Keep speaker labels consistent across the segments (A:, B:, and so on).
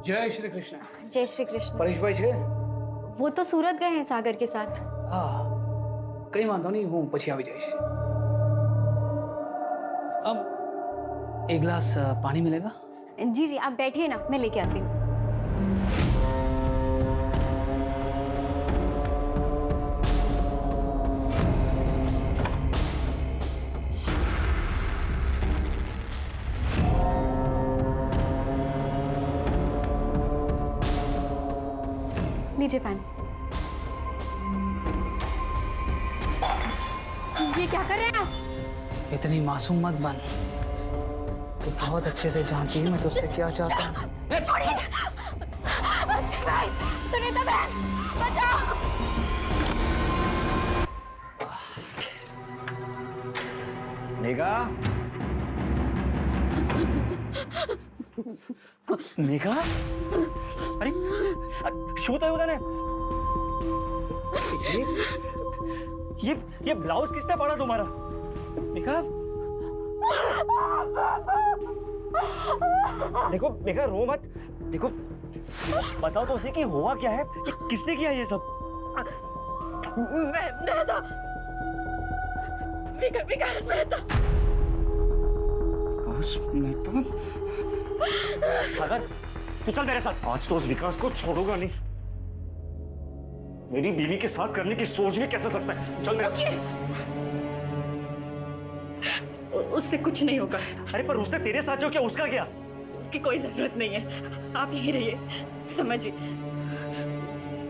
A: जय श्री कृष्ण।
B: जय श्री कृष्ण।
A: પરેશભાઈ છે?
B: वो तो सूरत गए हैं सागर के साथ।
A: હા, કઈ વાંધો નહીં, હું પછી આવી જઈશ। अब एक गिलास पानी मिलेगा?
B: जी जी आप बैठिए ना, मैं लेके आती हूँ। लीजिए पानी। ये क्या कर रहे हैं आप?
A: इतनी मासूम मत बन। तू बहुत अच्छे से जानती है मैं तुझसे क्या चाहता हूँ।
B: छोड़िए ना। अक्षय भाई, सुनीता बहन, बचाओ।
C: मेघा, मेघा, अरे શું થયું તને? ये ब्लाउज किसने पड़ा तुम्हारा? मेघा, देखो मेघा रो मत। देखो बताओ तो उसे कि हुआ क्या है, कि किसने किया ये सब?
D: मैं था। विकास मेहता।
C: विकास मेहता? सागर तू चल मेरे साथ। आज तो उस विकास को छोड़ूंगा नहीं। मेरी बीवी के साथ करने की सोच भी कैसे सकता है? चल मेरे साथ।
D: उससे कुछ नहीं होगा।
C: अरे पर उसने तेरे साथ जो किया उसका क्या?
D: उसकी कोई जरूरत नहीं है, आप यहीं रहिए। समझिए,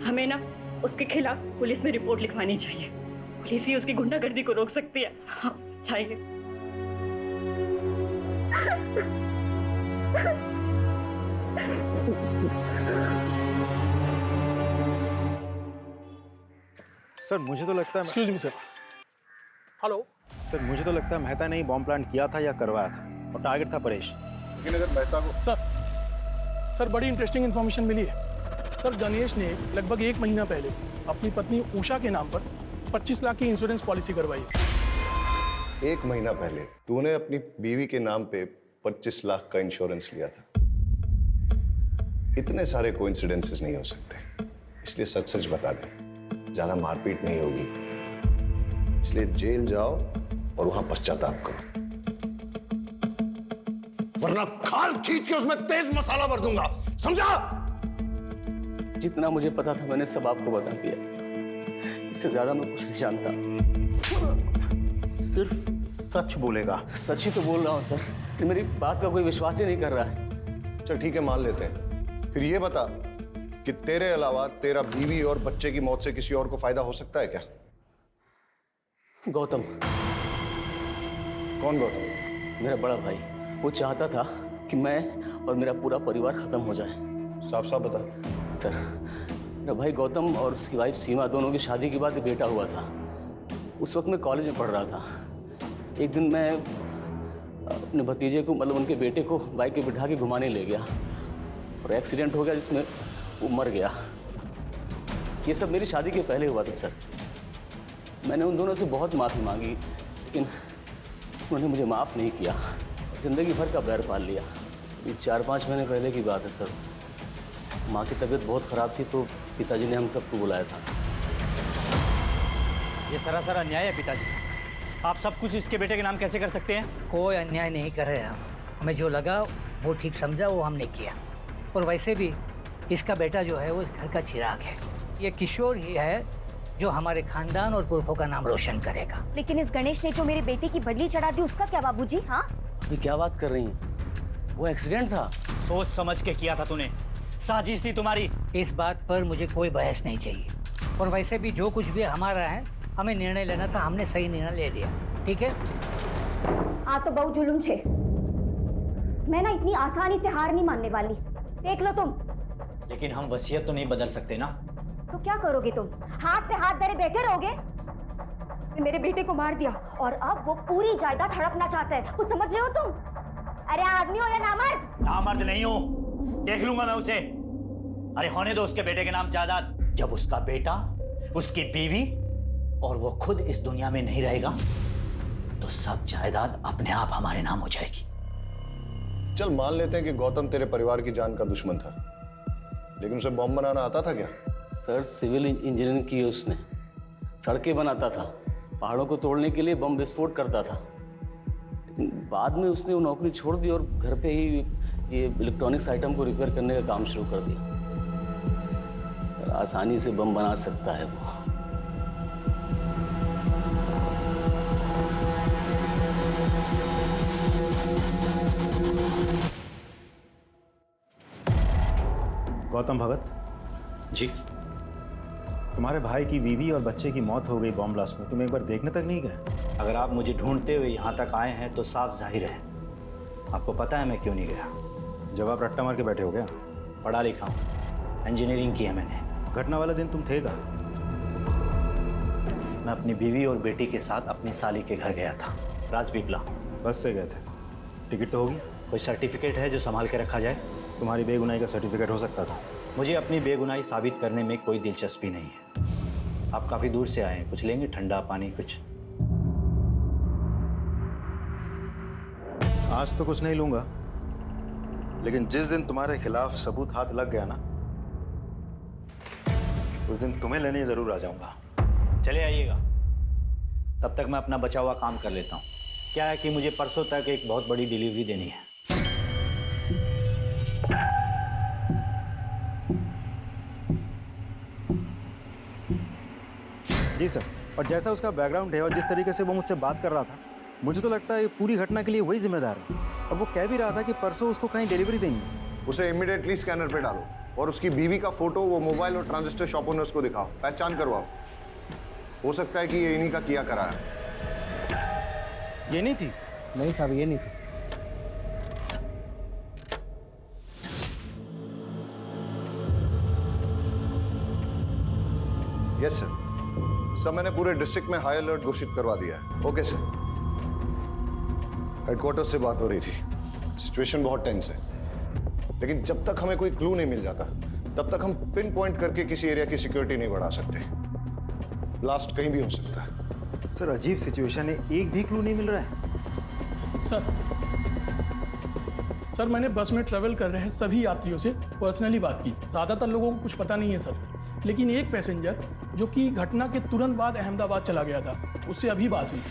D: हमें ना उसके खिलाफ पुलिस में रिपोर्ट लिखवानी चाहिए। पुलिस ही उसकी गुंडागर्दी को रोक सकती है। हाँ, चाहिए।
E: सर मुझे तो लगता है
F: excuse me sir. Hello
E: sir मुझे तो लगता है मेहता ने ही बॉम्ब प्लांट किया था या करवाया था और टारगेट था परेश।
F: लेकिन अगर मेहता को सर बड़ी इंटरेस्टिंग इन्फॉर्मेशन मिली है। सर गणेश ने लगभग 1 महीना पहले अपनी पत्नी उषा के नाम पर 25 लाख की इंश्योरेंस पॉलिसी करवाई है।
G: 1 महीना पहले तूने अपनी बीवी के नाम पे 25 लाख का इंश्योरेंस लिया था। इतने सारे कोइंसिडेंसेस नहीं हो सकते, इसलिए सच सच बता दे। ज्यादा मारपीट नहीं होगी, इसलिए जेल जाओ और वहां पश्चाताप करो, वरना खाल खींच के उसमें तेज मसाला भर दूंगा, समझा?
H: जितना मुझे पता था मैंने सब आपको बता दिया। इससे ज्यादा मैं कुछ नहीं जानता।
E: सिर्फ सच बोलेगा।
H: सच ही तो बोल रहा हूँ सर, कि मेरी बात का कोई विश्वास ही नहीं कर रहा है।
G: चल ठीक है, मान लेते हैं। फिर ये बता कि तेरे अलावा तेरा बीवी और बच्चे की मौत से किसी और को फायदा हो सकता है क्या?
H: गौतम।
G: कौन गौतम?
H: मेरा बड़ा भाई। वो चाहता था कि मैं और मेरा पूरा परिवार खत्म हो जाए।
G: साफ साफ बता।
H: सर मेरा भाई गौतम और उसकी वाइफ सीमा दोनों की शादी के बाद बेटा हुआ था। उस वक्त मैं कॉलेज में पढ़ रहा था। एक दिन मैं अपने भतीजे को, मतलब उनके बेटे को बाइक पे बिठा के घुमाने ले गया और एक्सीडेंट हो गया जिसमें वो मर गया। ये सब मेरी शादी के पहले हुआ था सर। मैंने उन दोनों से बहुत माफ़ी मांगी, लेकिन उन्होंने मुझे माफ़ नहीं किया। ज़िंदगी भर का बैर पाल लिया। ये 4-5 महीने पहले की बात है सर। माँ की तबीयत बहुत ख़राब थी तो पिताजी ने हम सबको बुलाया था।
C: ये सरासर अन्याय है पिताजी। आप सब कुछ इसके बेटे के नाम कैसे कर सकते हैं?
I: कोई अन्याय नहीं कर रहे हम। हमें जो लगा वो ठीक समझा, वो हमने किया। और वैसे भी इसका बेटा जो है वो इस घर का चिराग है। ये किशोर ही है जो हमारे खानदान और पुरखों का नाम रोशन करेगा।
B: लेकिन इस गणेश ने जो मेरी बेटी की बदली चढ़ा दी, उसका क्या बाबूजी? हाँ,
H: अभी क्या बात कर रही हैं? वो एक्सीडेंट था।
C: सोच समझ के किया था तूने, साजिश थी तुम्हारी।
I: इस बात पर मुझे कोई बहस नहीं चाहिए। और वैसे भी जो कुछ भी हमारा है, हमें निर्णय लेना था, हमने सही निर्णय ले लिया। ठीक है?
B: आ तो बहु जुलूम छे। मैं ना इतनी आसानी से हार नहीं मानने वाली। देख लो तुम।
C: लेकिन हम वसीयत तो नहीं बदल सकते ना।
B: तो क्या करोगे तुम? हाथ पे हाथ धरे बैठे रहोगे? उसने मेरे बेटे को मार दिया और अब वो पूरी जायदाद हड़पना चाहता है। कुछ समझ रहे हो तुम? अरे आदमी हो या नामर्द?
C: नामर्द नहीं हूं, देख लूंगा मैं उसे। अरे होने दो उसके बेटे के नाम जायदाद। जब उसका बेटा, उसकी बीवी और वो खुद इस दुनिया में नहीं रहेगा तो सब जायदाद अपने आप हमारे नाम हो जाएगी।
G: चल मान लेते हैं कि गौतम तेरे परिवार की जान का दुश्मन था, लेकिन उसे बॉम्ब बनाना आता था क्या?
H: सर सिविल इंजीनियरिंग की है उसने, सड़कें बनाता था, पहाड़ों को तोड़ने के लिए बम विस्फोट करता था। लेकिन बाद में उसने वो नौकरी छोड़ दी और घर पे ही ये इलेक्ट्रॉनिक्स आइटम को रिपेयर करने का काम शुरू कर दिया। आसानी से बम बना सकता है वो।
E: गौतम भगत
C: जी,
E: तुम्हारे भाई की बीवी और बच्चे की मौत हो गई बॉम्ब ब्लास्ट में, तुम एक बार देखने तक नहीं गए?
C: अगर आप मुझे ढूंढते हुए यहाँ तक आए हैं तो साफ जाहिर है आपको पता है मैं क्यों नहीं गया।
E: जवाब रट्टा मार के बैठे हो क्या?
C: पढ़ा लिखा हूँ, इंजीनियरिंग की है मैंने।
E: घटना वाला दिन तुम थे कहाँ?
C: मैं अपनी बीवी और बेटी के साथ अपनी साली के घर गया था, राजपीपला।
E: बस से गए थे? टिकट तो होगी?
C: कोई सर्टिफिकेट है जो संभाल के रखा जाए?
E: तुम्हारी बेगुनाही का सर्टिफिकेट हो सकता था।
C: मुझे अपनी बेगुनाही साबित करने में कोई दिलचस्पी नहीं है। आप काफ़ी दूर से आए हैं, कुछ लेंगे? ठंडा पानी कुछ?
E: आज तो कुछ नहीं लूंगा, लेकिन जिस दिन तुम्हारे खिलाफ सबूत हाथ लग गया ना, उस दिन तुम्हें लेने जरूर आ जाऊंगा।
C: चले आइएगा, तब तक मैं अपना बचा हुआ काम कर लेता हूँ। क्या है कि मुझे परसों तक एक बहुत बड़ी डिलीवरी देनी है।
E: जी सर, और जैसा उसका बैकग्राउंड है और जिस तरीके से वो मुझसे बात कर रहा था, मुझे तो लगता है पूरी घटना के लिए वही जिम्मेदार है। और वो कह भी रहा था कि परसों उसको कहीं डिलीवरी देनी है।
G: उसे इमीडिएटली स्कैनर पे डालो और उसकी बीवी का फोटो वो मोबाइल और ट्रांजिस्टर शॉप ओनर्स को दिखाओ, पहचान करवाओ। हो सकता है कि ये इन्हीं का किया करा है।
E: ये नहीं थी?
A: नहीं साहब, ये नहीं थी।
G: यस सर, सर मैंने पूरे डिस्ट्रिक्ट में हाई अलर्ट घोषित करवा दिया है। Okay sir. हेडक्वार्टर से बात हो रही थी, सिचुएशन बहुत टेंस है, लेकिन जब तक हमें कोई क्लू नहीं मिल जाता तब तक हम पिन पॉइंट करके किसी एरिया की सिक्योरिटी नहीं बढ़ा सकते। ब्लास्ट कहीं भी हो सकता है।
E: सर अजीब सिचुएशन है, एक भी क्लू नहीं मिल रहा है।
F: सर मैंने बस में ट्रेवल कर रहे सभी यात्रियों से पर्सनली बात की। ज़्यादातर लोगों को कुछ पता नहीं है सर, लेकिन एक पैसेंजर जो कि घटना के तुरंत बाद अहमदाबाद चला गया था, उससे अभी बात हुई।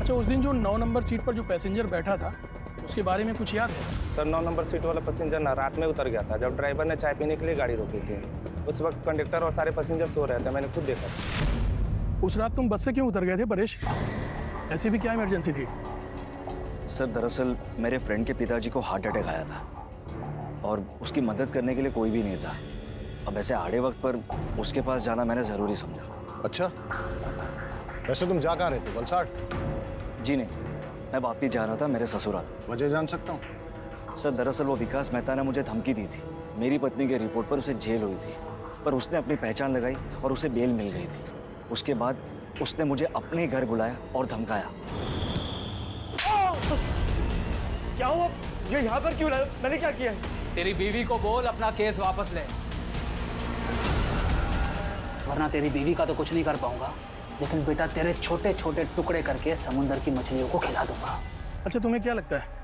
F: अच्छा, उस दिन जो 9 नंबर सीट पर जो पैसेंजर बैठा था, उसके बारे में कुछ याद है?
J: सर 9 नंबर सीट वाला पैसेंजर ना रात में उतर गया था, जब ड्राइवर ने चाय पीने के लिए गाड़ी रोकी थी। उस वक्त कंडक्टर और सारे पैसेंजर सो रहे थे, मैंने खुद देखा।
F: उस रात तुम बस से क्यों उतर गए थे परेश? ऐसी भी क्या इमरजेंसी थी?
K: सर दरअसल मेरे फ्रेंड के पिताजी को हार्ट अटैक आया था और उसकी मदद करने के लिए कोई भी नहीं था। अब ऐसे आड़े वक्त पर उसके पास जाना मैंने ज़रूरी समझा।
G: अच्छा, वैसे तुम जा कहाँ रहे थे? वलसाड़?
K: जी नहीं, मैं वापस जा रहा था मेरे ससुराल।
G: वजह जान सकता हूँ?
K: सर दरअसल वो विकास मेहता ने मुझे धमकी दी थी। मेरी पत्नी के रिपोर्ट पर उसे जेल हुई थी, पर उसने अपनी पहचान लगाई और उसे बेल मिल गई थी। उसके बाद उसने मुझे अपने घर बुलाया और धमकाया।
J: क्या हुआ? ये यहाँ पर क्यों लाया? मैंने क्या किया?
A: तेरी बीवी को बोल अपना केस वापस ले, वरना तेरी बीवी का तो कुछ नहीं कर पाऊंगा, लेकिन बेटा तेरे छोटे छोटे टुकड़े करके समुद्र की मछलियों को खिला दूंगा।
F: अच्छा, तुम्हें क्या लगता है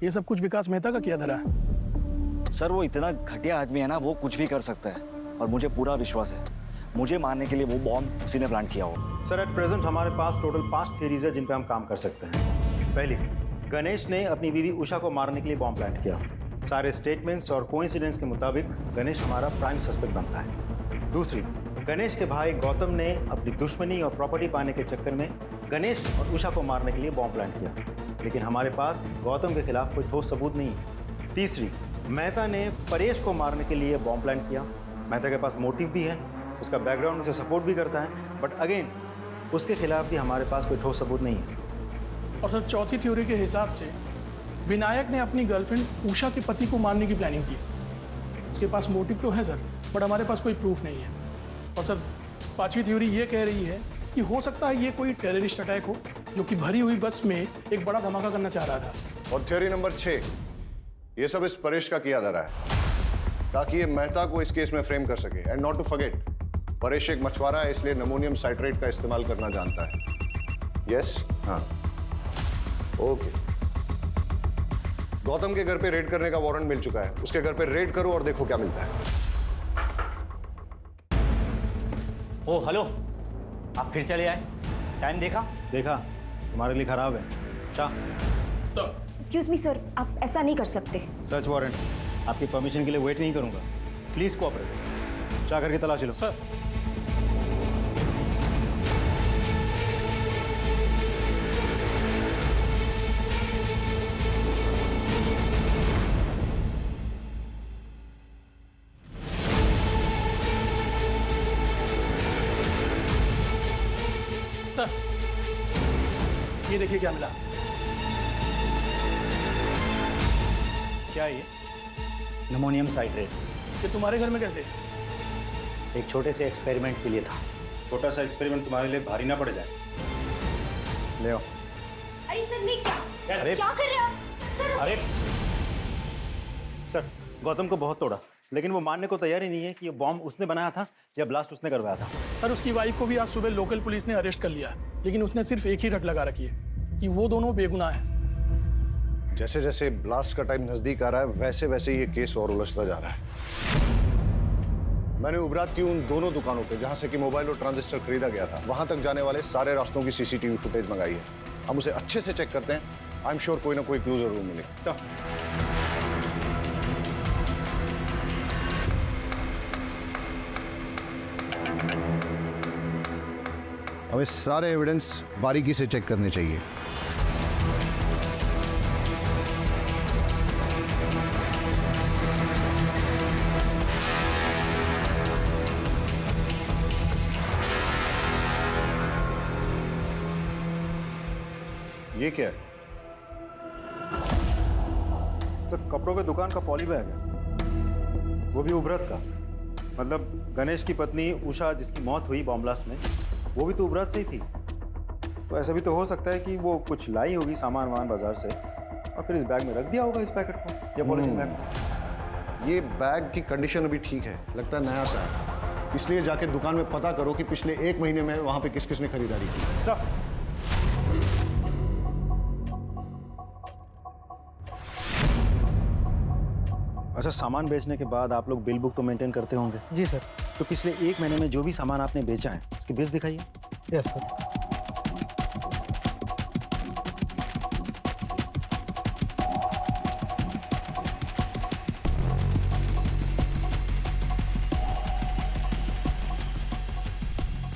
F: ये सब कुछ विकास मेहता का किया धरा है?
K: सर वो इतना घटिया आदमी है ना, वो कुछ भी कर सकता है और मुझे पूरा विश्वास है मुझे मारने के लिए वो बॉम्ब उसी ने प्लान किया हो।
E: सर एट प्रेजेंट हमारे पास टोटल 5 थियरीज है जिन पे हम काम कर सकते हैं। पहली, गणेश ने अपनी बीवी उषा को मारने के लिए बॉम्ब प्लांट किया। सारे स्टेटमेंट्स और कोइंसिडेंस के मुताबिक गणेश हमारा प्राइम सस्पेक्ट बनता है। दूसरी, गणेश के भाई गौतम ने अपनी दुश्मनी और प्रॉपर्टी पाने के चक्कर में गणेश और उषा को मारने के लिए बॉम्ब प्लांट किया, लेकिन हमारे पास गौतम के खिलाफ कोई ठोस सबूत नहीं है। तीसरी, मेहता ने परेश को मारने के लिए बॉम्ब प्लांट किया। मेहता के पास मोटिव भी है, उसका बैकग्राउंड उसे सपोर्ट भी करता है, बट अगेन उसके खिलाफ भी हमारे पास कोई ठोस सबूत नहीं है।
F: और सर चौथी थ्योरी के हिसाब से विनायक ने अपनी गर्लफ्रेंड उषा के पति को मारने की प्लानिंग की। उसके पास मोटिव तो है सर, बट हमारे पास कोई प्रूफ नहीं है। और सर पांचवी थ्योरी ये कह रही है कि हो सकता है ये कोई टेररिस्ट अटैक हो जो कि भरी हुई बस में एक बड़ा धमाका करना चाह रहा था।
G: और थ्योरी नंबर 6, ये सब इस परेश का किया धरा है ताकि ये मेहता को इस केस में फ्रेम कर सके। And not to forget, Paresh एक मछुआरा है, इसलिए अमोनियम साइट्रेट का इस्तेमाल करना जानता है। यस? हाँ, ओके। गौतम के घर पे रेड करने का वारंट मिल चुका है, उसके घर पे रेड करो और देखो क्या मिलता है।
C: ओ हेलो, आप फिर चले आए? टाइम देखा?
E: देखा, तुम्हारे लिए खराब है। शाह,
B: एक्सक्यूज मी सर, आप ऐसा नहीं कर सकते।
E: Search warrant. आपकी परमिशन के लिए वेट नहीं करूंगा। Please cooperate. शाह करके तलाशी लो।
F: सर सर, ये देखिए क्या मिला।
E: क्या है ये?
C: नमोनियम साइट्रेट।
F: ये तुम्हारे घर में कैसे?
C: एक छोटे से एक्सपेरिमेंट के लिए था।
E: छोटा सा एक्सपेरिमेंट तुम्हारे लिए भारी ना पड़ जाए। ले आओ।
B: अरे सर, नहीं क्या
C: अरे
B: क्या कर रहे हो आप सर?
C: अरे
E: सर, गौतम को बहुत तोड़ा, लेकिन वो मानने को तैयार ही नहीं है कि ये बॉम्ब उसने बनाया था या ब्लास्ट उसने करवाया था।
F: सर, उसकी वाइफ को भी आज सुबह लोकल पुलिस ने अरेस्ट कर लिया, लेकिन उसने सिर्फ एक ही रट लगा रखी है कि वो दोनों बेगुनाह हैं।
G: जैसे जैसे ब्लास्ट का टाइम नजदीक आ रहा है वैसे वैसे ये केस और उलझता जा रहा है। मैंने उबरात की उन दोनों दुकानों पे जहां से कि मोबाइल और ट्रांजिस्टर खरीदा गया था, वहां तक जाने वाले सारे रास्तों की सीसीटीवी फुटेज मंगाई है। हम उसे अच्छे से चेक करते हैं। आई एम श्योर कोई ना कोई क्लू जरूर मिलेगा। हमें सारे एविडेंस बारीकी से चेक करने चाहिए। ये क्या है?
E: सर, कपड़ों के दुकान का पॉली बैग है, वो भी उबरत का। मतलब गणेश की पत्नी उषा जिसकी मौत हुई बॉम्ब ब्लास्ट में, वो भी तो उबरत से ही थी। तो ऐसा भी तो हो सकता है कि वो कुछ लाई होगी सामान वामान बाजार से और फिर इस बैग में रख दिया होगा, इस पैकेट को या पॉलीथीन बैग को।
G: ये बैग की कंडीशन अभी ठीक है, लगता है नया सा है। इसलिए जाके दुकान में पता करो कि पिछले 1 महीने में वहां पे किस किसने खरीदारी की।
E: सर, अच्छा, सामान बेचने के बाद आप लोग बिल बुक तो मेंटेन करते होंगे?
I: जी सर।
E: तो पिछले 1 महीने में जो भी सामान आपने बेचा है उसके बिल्स दिखाइए।
I: Yes sir.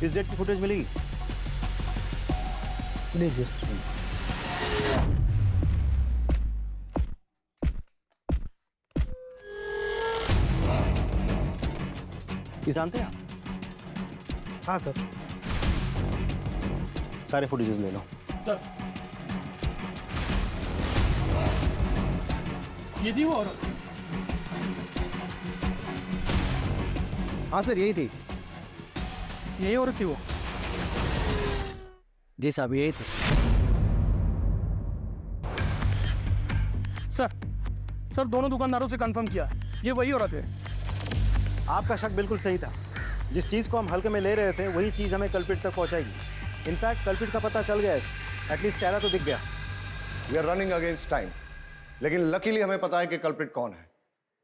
E: किस डेट की फुटेज मिलेगी?
I: लीजिए।
E: ये जानते हैं आप?
I: हाँ सर।
E: सारे फुटेजेस ले लो।
F: सर, ये थी वो औरत?
E: हाँ सर, यही थी।
F: यही औरत थी वो?
E: जी साहब, यही थी।
F: सर, दोनों दुकानदारों से कंफर्म किया, ये वही औरत है।
E: आपका शक बिल्कुल सही था। जिस चीज़ को हम हल्के में ले रहे थे वही चीज़ हमें कल्प्रिट तक पहुंचाएगी। इनफैक्ट कल्प्रिट का पता चल गया है, एटलीस्ट चेहरा तो दिख गया।
G: We are running against time, लेकिन लकीली हमें पता है कि कल्प्रिट कौन है।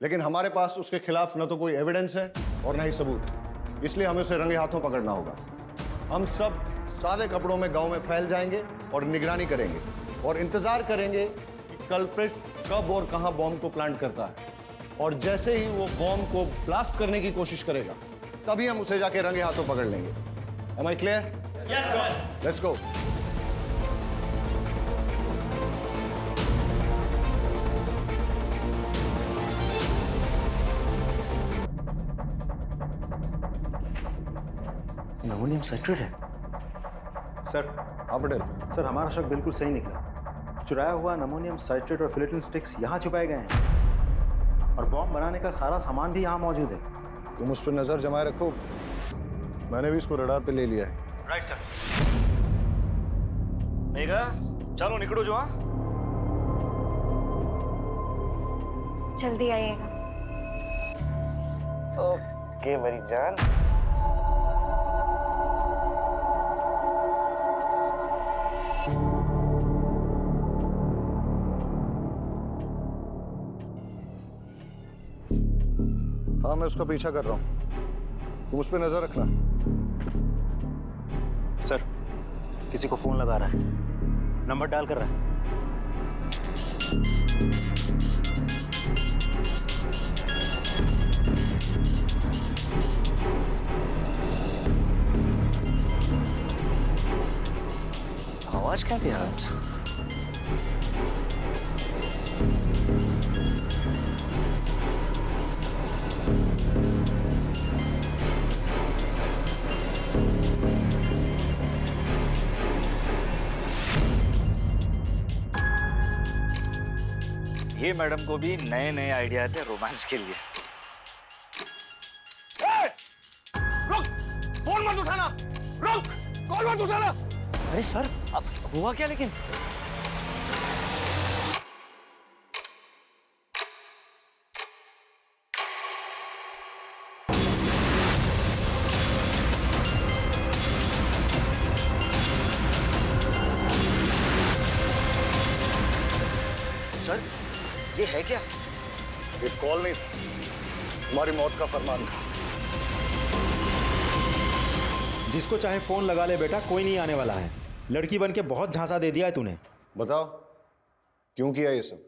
G: लेकिन हमारे पास उसके खिलाफ न तो कोई एविडेंस है और न ही सबूत, इसलिए हमें उसे रंगे हाथों पकड़ना होगा। हम सब सादे कपड़ों में गांव में फैल जाएंगे और निगरानी करेंगे और इंतजार करेंगे कि कल्प्रिट कब और कहां बॉम्ब को प्लांट करता है। और जैसे ही वो बॉम्ब को ब्लास्ट करने की कोशिश करेगा तभी हम उसे जाके रंगे हाथों पकड़ लेंगे। Am I clear?
C: Yes sir.
G: Let's go.
E: Ammonium citrate है सर।
G: हाँ पटेल।
E: सर, हमारा शक बिल्कुल सही निकला। चुराया हुआ नमोनियम साइट्रेट और फिलेटिन स्टिक्स यहाँ छुपाए गए हैं और बॉम्ब बनाने का सारा सामान भी यहाँ मौजूद है।
G: तुम उस पर नजर जमाए रखो, मैंने भी इसको रडार पे ले लिया है।
E: Right sir.
K: मेघा, चलो निकलो जो। हाँ,
B: जल्दी आइएगा।
J: ओके मेरी जान।
G: हाँ, मैं उसका पीछा कर रहा हूँ। तुम उस पर नजर रखना।
E: सर, किसी को फोन लगा रहा है, नंबर डायल कर रहा है।
K: आवाज क्या थी आज? ये मैडम को भी नए नए आइडिया थे रोमांस के लिए।
G: रुक! फोन मत उठाना! रुक! कॉल मत उठाना!
K: अरे सर, अब हुआ क्या लेकिन? सर, ये है क्या?
G: ये कॉल नहीं था, तुम्हारी मौत का फरमान था।
E: जिसको चाहे फोन लगा ले बेटा, कोई नहीं आने वाला है। लड़की बन के बहुत झांसा दे दिया है तूने।
G: बताओ, क्यों किया ये सब?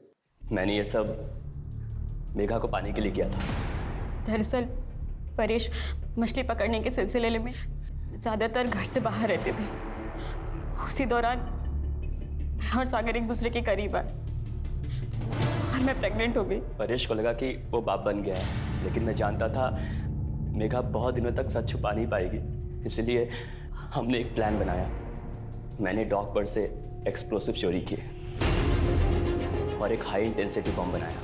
H: मैंने ये सब मेघा को पाने के लिए किया था।
D: दरअसल परेश मछली पकड़ने के सिलसिले में ज़्यादातर घर से बाहर रहते थे। उसी दौरान मैं और सागर एक दूसरे के करीब आए और मैं प्रेग्नेंट हो गई।
H: परेश को लगा कि वो बाप बन गया है, लेकिन मैं जानता था मेघा बहुत दिनों तक सच छुपा नहीं पाएगी। इसलिए हमने एक प्लान बनाया। मैंने डॉक पर से एक्सप्लोसिव चोरी किए और एक हाई इंटेंसिटी बम बनाया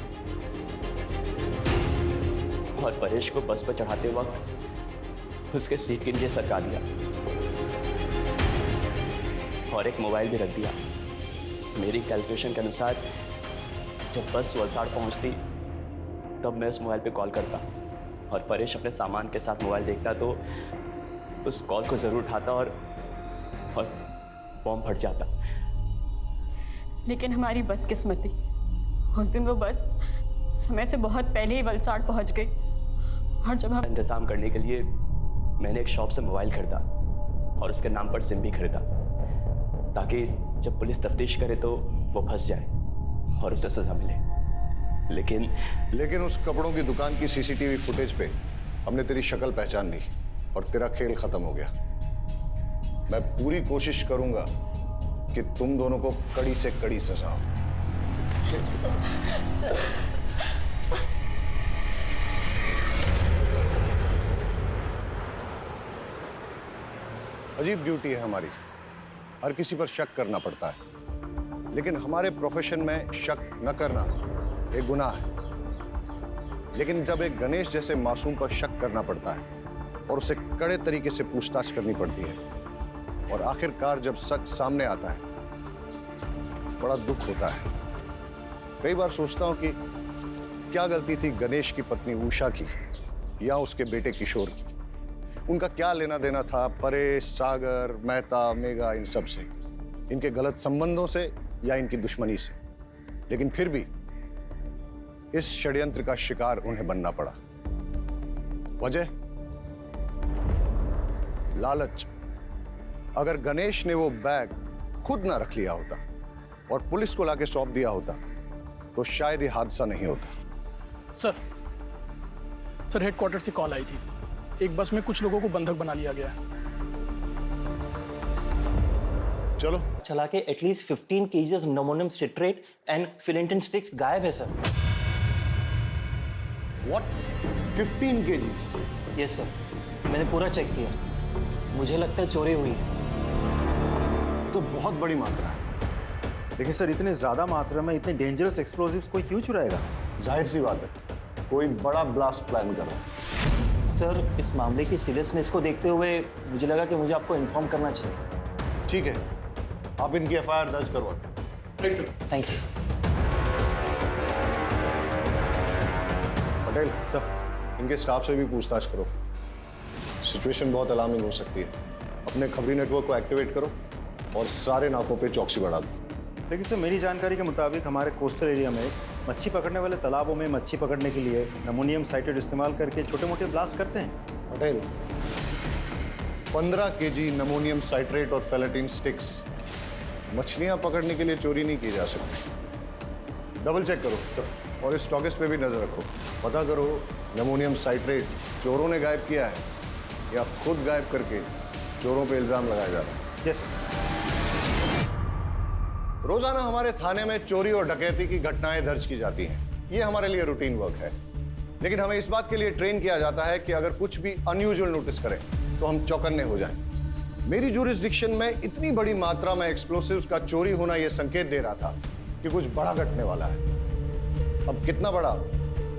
H: और परेश को बस पर चढ़ाते वक्त उसके सीट के नीचे सरका दिया और एक मोबाइल भी रख दिया। मेरी कैलकुलेशन के अनुसार जब बस वलसाड़ पहुंचती तब मैं उस मोबाइल पे कॉल करता और परेश अपने सामान के साथ मोबाइल देखता तो उस कॉल को ज़रूर उठाता और बॉम्ब फट जाता।
D: लेकिन हमारी बदकिस्मती, उस दिन वो बस समय से बहुत पहले ही वलसाड़ पहुंच गई और जब हम
H: इंतजाम करने के लिए मैंने एक शॉप से मोबाइल खरीदा और उसके नाम पर सिम भी खरीदा ताकि जब पुलिस तफ्तीश करे तो वो फंस जाए और उसे सजा मिले।
G: लेकिन उस कपड़ों की दुकान की सीसीटीवी फुटेज पे हमने तेरी शक्ल पहचान ली और तेरा खेल खत्म हो गया। मैं पूरी कोशिश करूंगा कि तुम दोनों को कड़ी से कड़ी सजा हो। अजीब ड्यूटी है हमारी, हर किसी पर शक करना पड़ता है, लेकिन हमारे प्रोफेशन में शक न करना एक गुनाह है। लेकिन जब एक गणेश जैसे मासूम पर शक करना पड़ता है और उसे कड़े तरीके से पूछताछ करनी पड़ती है और आखिरकार जब सच सामने आता है, बड़ा दुख होता है। कई बार सोचता हूं कि क्या गलती थी गणेश की पत्नी उषा की या उसके बेटे किशोर की। उनका क्या लेना देना था परेश, सागर, मेहता, मेघा, इन सब से, इनके गलत संबंधों से या इनकी दुश्मनी से। लेकिन फिर भी इस षड्यंत्र का शिकार उन्हें बनना पड़ा। वजह लालच। अगर गणेश ने वो बैग खुद ना रख लिया होता और पुलिस को लाके सौंप दिया होता तो शायद ये हादसा नहीं होता।
F: सर हेडक्वार्टर से कॉल आई थी, एक बस में कुछ लोगों को बंधक बना लिया गया है।
G: चलो
L: चला के at least 15 kg of ammonium citrate and फिलेंटिन स्टिक्स गायब है सर।
G: व्हाट? 15 kg?
L: यस सर, मैंने पूरा चेक किया, मुझे लगता है चोरी हुई है।
G: तो बहुत बड़ी मात्रा है।
E: लेकिन सर इतने ज्यादा मात्रा में इतने डेंजरस एक्सप्लोसिव्स कोई क्यों चुराएगा?
G: जाहिर सी बात है, कोई बड़ा ब्लास्ट प्लान कर रहा है।
L: सर इस मामले की सीरियसनेस को देखते हुए मुझे लगा कि मुझे आपको इन्फॉर्म करना चाहिए।
G: ठीक है, आप इनकी एफआईआर दर्ज करवा।
L: Thank you.
G: पटेल सर, इनके स्टाफ से भी पूछताछ करो। सिचुएशन बहुत अलार्मिंग हो सकती है। अपने खबरी नेटवर्क को एक्टिवेट करो और सारे नाकों पे चौकसी बढ़ा दो।
E: लेकिन सर मेरी जानकारी के मुताबिक हमारे कोस्टल एरिया में मच्छी पकड़ने वाले तालाबों में मच्छी पकड़ने के लिए अमोनियम साइट्रेट इस्तेमाल करके छोटे मोटे ब्लास्ट करते हैं।
G: पटेल, 15 केजी नमोनियम साइट्रेट और फेलेटिन स्टिक्स मछलियां पकड़ने के लिए चोरी नहीं की जा सकती। डबल चेक करो और इस स्टॉकिस्ट पे भी नजर रखो। पता करो नमोनियम साइट्रेट चोरों ने गायब किया है या खुद गायब करके चोरों पे इल्जाम लगाया जा रहा है।
E: यस।
G: रोजाना हमारे थाने में चोरी और डकैती की घटनाएं दर्ज की जाती हैं। ये हमारे लिए रूटीन वर्क है, लेकिन हमें इस बात के लिए ट्रेन किया जाता है कि अगर कुछ भी अनयूजुअल नोटिस करें तो हम चौकन्ने हो जाएं। मेरी ज्यूरिसडिक्शन में इतनी बड़ी मात्रा में एक्सप्लोसिव्स का चोरी होना यह संकेत दे रहा था कि कुछ बड़ा घटने वाला है। अब कितना बड़ा,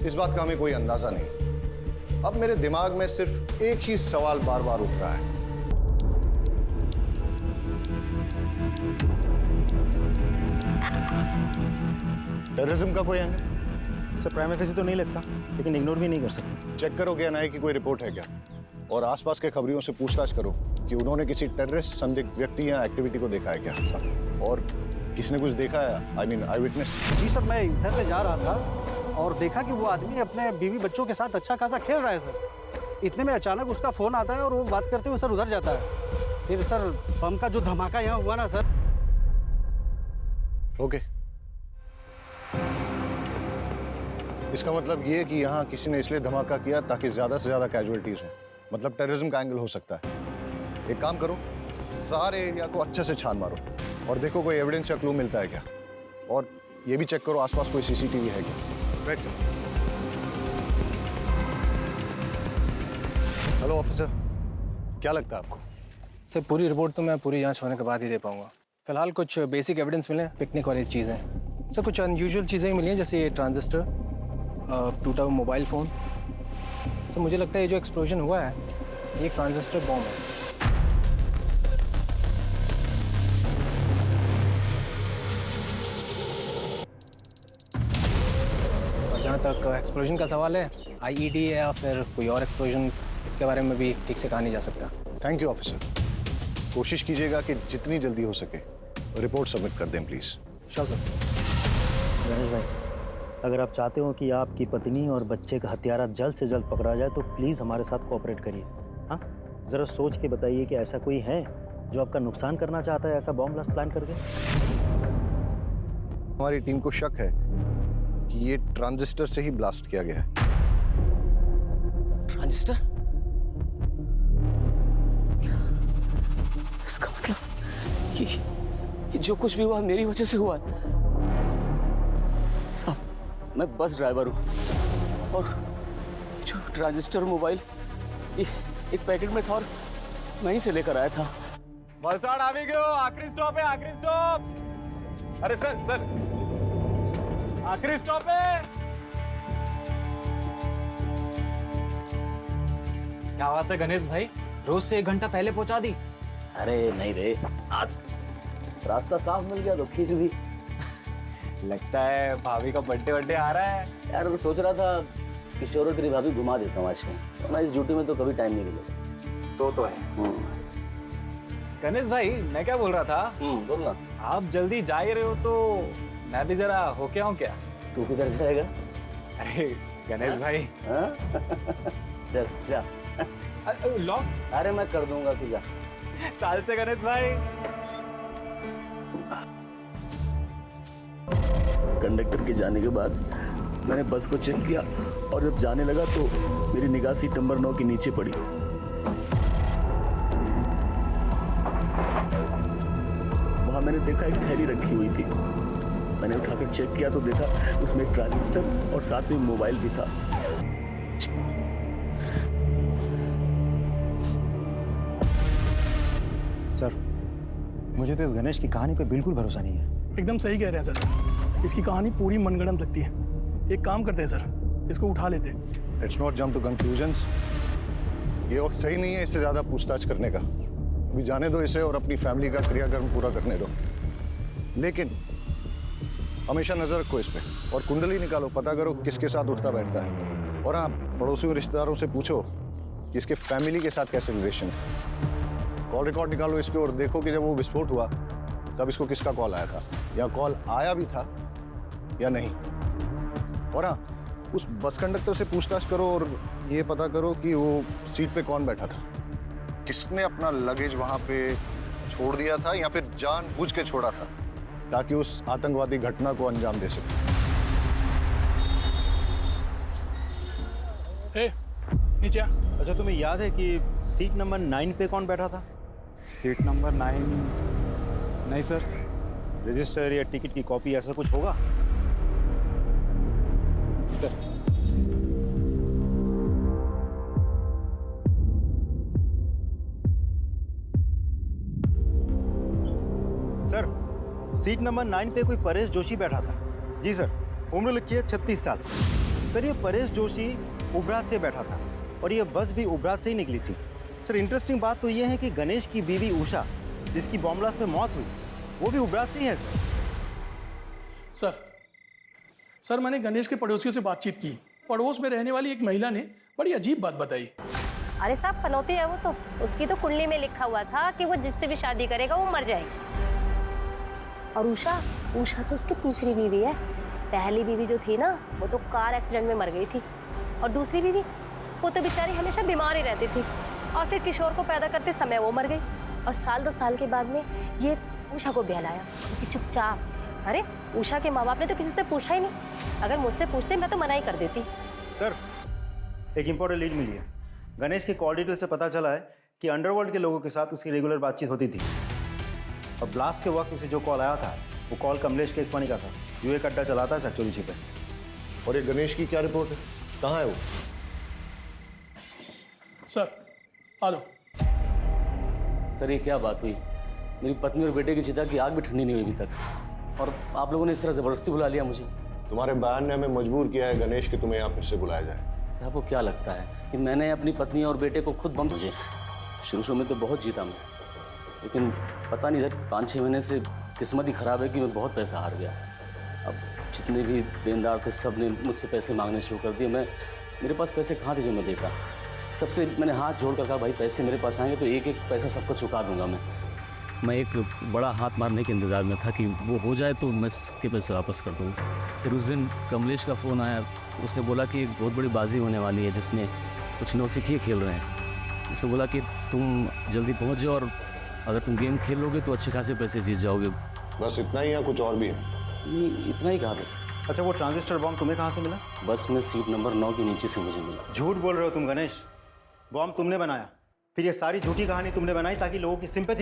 G: इस बात का हमें कोई अंदाजा नहीं। अब मेरे दिमाग में सिर्फ एक ही सवाल बार बार उठ रहा है।
E: टेररिज्म का कोई एंगल? सर प्राइम फेसी तो नहीं लगता, लेकिन इग्नोर भी नहीं कर सकते।
G: चेक करो कि एनआईए की कोई रिपोर्ट है क्या, और आसपास के खबरियों से पूछताछ करो कि उन्होंने किसी टेररिस्ट संदिग्ध व्यक्ति या एक्टिविटी को देखा है क्या, और किसने कुछ देखा है, आई मीन आई विटनेस।
M: जी सर, मैं इधर से जा रहा था और देखा कि वो आदमी अपने बीवी बच्चों के साथ अच्छा खासा खेल रहा है सर। इतने में अचानक उसका फोन आता है और वो बात करते हुए सर उधर जाता है। फिर सर बम का जो धमाका यहाँ हुआ ना सर।
G: ओके, इसका मतलब ये है कि यहाँ किसी ने इसलिए धमाका किया ताकि ज्यादा से ज्यादा कैजुअलिटीज हो, मतलब टेररिज्म का एंगल हो सकता है। एक काम करो, सारे एरिया को अच्छे से छान मारो और देखो कोई एविडेंस या क्लू मिलता है क्या, और ये भी चेक करो आसपास कोई सीसीटीवी है क्या। Right sir. हेलो ऑफिसर, क्या लगता है आपको?
N: सर पूरी रिपोर्ट तो मैं पूरी जांच होने के बाद ही दे पाऊंगा। फिलहाल कुछ बेसिक एविडेंस मिले, पिकनिक वाली चीज़ें। सर कुछ अनयूजुअल चीज़ें मिली हैं, जैसे ये ट्रांजिस्टर, टूटा हुआ मोबाइल फ़ोन। तो मुझे लगता है ये जो एक्सप्लोजन हुआ है ये ट्रांजिस्टर बॉम्ब है। और जहाँ तक एक्सप्लोजन का सवाल है, आईईडी है या फिर कोई और एक्सप्लोजन, इसके बारे में भी ठीक से कहा नहीं जा सकता।
G: Thank you officer. कोशिश कीजिएगा कि जितनी जल्दी हो सके रिपोर्ट सबमिट कर दें प्लीज़।
N: Sure sir.
O: गणेश भाई, अगर आप चाहते हो कि आपकी पत्नी और बच्चे का हत्यारा जल्द से जल्द पकड़ा जाए तो प्लीज़ हमारे साथ कोऑपरेट करिए। हाँ, ज़रा सोच के बताइए कि ऐसा कोई है जो आपका नुकसान करना चाहता है ऐसा बॉम्ब ब्लास्ट प्लान करके।
G: हमारी टीम को शक है कि ये ट्रांजिस्टर से ही ब्लास्ट किया गया है।
H: ट्रांजिस्टर? इसका मतलब कि जो कुछ भी हुआ मेरी वजह से हुआ है। साहब, मैं बस ड्राइवर हूँ और जो ट्रांजिस्टर मोबाइल एक पैकेट में था और वहीं से लेकर आया था।
L: वलसाड आ भी गयो, आखिरी स्टॉप है, आखिरी स्टॉप। अरे सर सर, आखिरी स्टॉप है।
P: क्या बात है गणेश भाई, रोज से 1 घंटा पहले पहुंचा दी।
H: अरे नहीं रे, आज रास्ता साफ मिल गया तो खींच दी।
P: लगता है भाभी का बर्थडे आ रहा है।
H: यार मैं सोच रहा था किशोर और तेरी भाभी घुमा देता हूँ आज में, मैं इस ड्यूटी में तो कभी टाइम नहीं मिलेगा।
P: तो है। गणेश भाई, मैं क्या बोल रहा था,
H: बोलना।
P: आप जल्दी जा ही रहे हो तो मैं भी जरा होके आऊं क्या?
H: तू किधर जाएगा?
P: अरे गणेश भाई।
H: चल जा।
P: लॉक?
H: अरे मैं कर दूंगा, तू जा।
P: चाल से गणेश भाई।
H: कंडक्टर के जाने के बाद मैंने बस को चेक किया और जब जाने लगा तो मेरी निगाह सीट नंबर 9 के नीचे पड़ी। वहां मैंने देखा एक थैली रखी हुई थी। मैंने उठाकर चेक किया तो देखा उसमें एक ट्रांजिस्टर और साथ में मोबाइल भी था।
E: सर, मुझे तो इस गणेश की कहानी पे बिल्कुल भरोसा नहीं है।
F: एकदम सही कह रहे हैं सर, इसकी कहानी पूरी मनगढ़ंत लगती है। एक काम करते हैं सर, इसको उठा लेते हैं।
G: Let's not jump to conclusions. ये वक्त सही नहीं है इससे ज्यादा पूछताछ करने का। अभी जाने दो इसे और अपनी फैमिली का क्रियाकर्म पूरा करने दो, लेकिन हमेशा नजर रखो इस पे और कुंडली निकालो, पता करो किसके साथ उठता बैठता है। और हाँ, पड़ोसियों रिश्तेदारों से पूछो कि इसके फैमिली के साथ कैसे रिलेशन है। कॉल रिकॉर्ड निकालो इसके और देखो कि जब वो विस्फोट हुआ तब इसको किसका कॉल आया था, या कॉल आया भी था या नहीं। और हाँ, उस बस कंडक्टर से पूछताछ करो और ये पता करो कि वो सीट पे कौन बैठा था, किसने अपना लगेज वहां पे छोड़ दिया था या फिर जानबूझ के छोड़ा था ताकि उस आतंकवादी घटना को अंजाम दे सके।
F: नीचे आ।
E: अच्छा, तुम्हें याद है कि सीट नंबर 9 पे कौन बैठा था?
L: Seat number 9? नहीं सर।
E: रजिस्टर या टिकट की कॉपी ऐसा कुछ होगा?
L: सर
E: सर, सीट नंबर 9 पे कोई परेश जोशी बैठा था। जी सर, उम्र लिखी है 36 साल। सर, ये परेश जोशी उबरात से बैठा था और ये बस भी उबरात से ही निकली थी। सर, इंटरेस्टिंग बात तो ये है कि गणेश की बीवी उषा, जिसकी बॉम्ब ब्लास्ट में मौत हुई, वो भी उबरात से ही है।
F: सर, मैंने गणेश के पड़ोसियों से बातचीत की। पड़ोस में रहने वाली एक महिला ने बड़ी अजीब बात बताई।
Q: अरे साहब, पनौती है वो तो, उसकी तो कुंडली में लिखा हुआ था कि वो जिससे भी शादी करेगा वो मर जाएगी। और उषा तो उसकी तीसरी बीवी है। पहली बीवी जो थी ना, वो तो कार एक्सीडेंट में मर गई थी। और दूसरी बीवी, वो तो बेचारी हमेशा बीमार ही रहती थी। और फिर किशोर को पैदा करते समय वो मर गई। और साल 2 साल के बाद में ये उषा को ब्याह कि चुपचाप। अरे उषा के माँ बाप ने तो किसी से पूछा ही नहीं। अगर मुझसे पूछते मैं तो मना ही कर देती।
E: सर, एक इंपॉर्टेंट लीड मिली है। गणेश के कॉल डिटेल से पता चला है कि अंडरवर्ल्ड के लोगों के साथ उसकी रेगुलर बातचीत होती थी। और ब्लास्ट के वक्त उसे जो कॉल आया था, वो कॉल कमलेश केसवानी का था, जो एक अड्डा चलाता है सचोरी पे।
G: और ये गणेश की क्या रिपोर्ट है? कहाँ है वो?
F: सर, आ लो।
H: सर, ये क्या बात हुई? मेरी पत्नी और बेटे की चिता की आग भी ठंडी नहीं हुई अभी तक, और आप लोगों ने इस तरह जबरदस्ती बुला लिया मुझे।
G: तुम्हारे बयान ने हमें मजबूर किया है गणेश कि तुम्हें यहाँ फिर से बुलाया जाए।
H: सर, आपको क्या लगता है कि मैंने अपनी पत्नी और बेटे को खुद बम भेजे? शुरू में तो बहुत जीता मैं, लेकिन पता नहीं, इधर 5-6 महीने से किस्मत ही खराब है कि मैं बहुत पैसा हार गया। अब जितने भी देनदार थे सब ने मुझसे पैसे मांगने शुरू कर दिए। मेरे पास पैसे कहाँ थे जो मैं देता? सबसे मैंने हाथ जोड़ कर कहा, भाई पैसे मेरे पास आएंगे तो एक एक पैसा सबको चुका दूंगा मैं एक बड़ा हाथ मारने के इंतज़ार में था कि वो हो जाए तो मैं सबके पैसे वापस कर दूँ। फिर उस दिन कमलेश का फ़ोन आया, उसने बोला कि एक बहुत बड़ी बाजी होने वाली है जिसमें कुछ नौसिखिए खेल रहे हैं। उसने बोला कि तुम जल्दी पहुँच जाओ और अगर तुम गेम खेल लोगे तो अच्छे खासे पैसे जीत जाओगे।
G: बस इतना ही या कुछ और भी है?
H: नहीं, इतना ही कहा बस।
E: अच्छा, वो ट्रांजिस्टर बॉम्ब तुम्हें कहाँ से मिला?
H: बस में सीट नंबर 9 के नीचे से मुझे मिला।
E: झूठ बोल रहे हो तुम गणेश। बॉम्ब तुमने बनाया, फिर ये सारी झूठी कहानी तुमने बनाई ताकि लोगों की सिंपैथी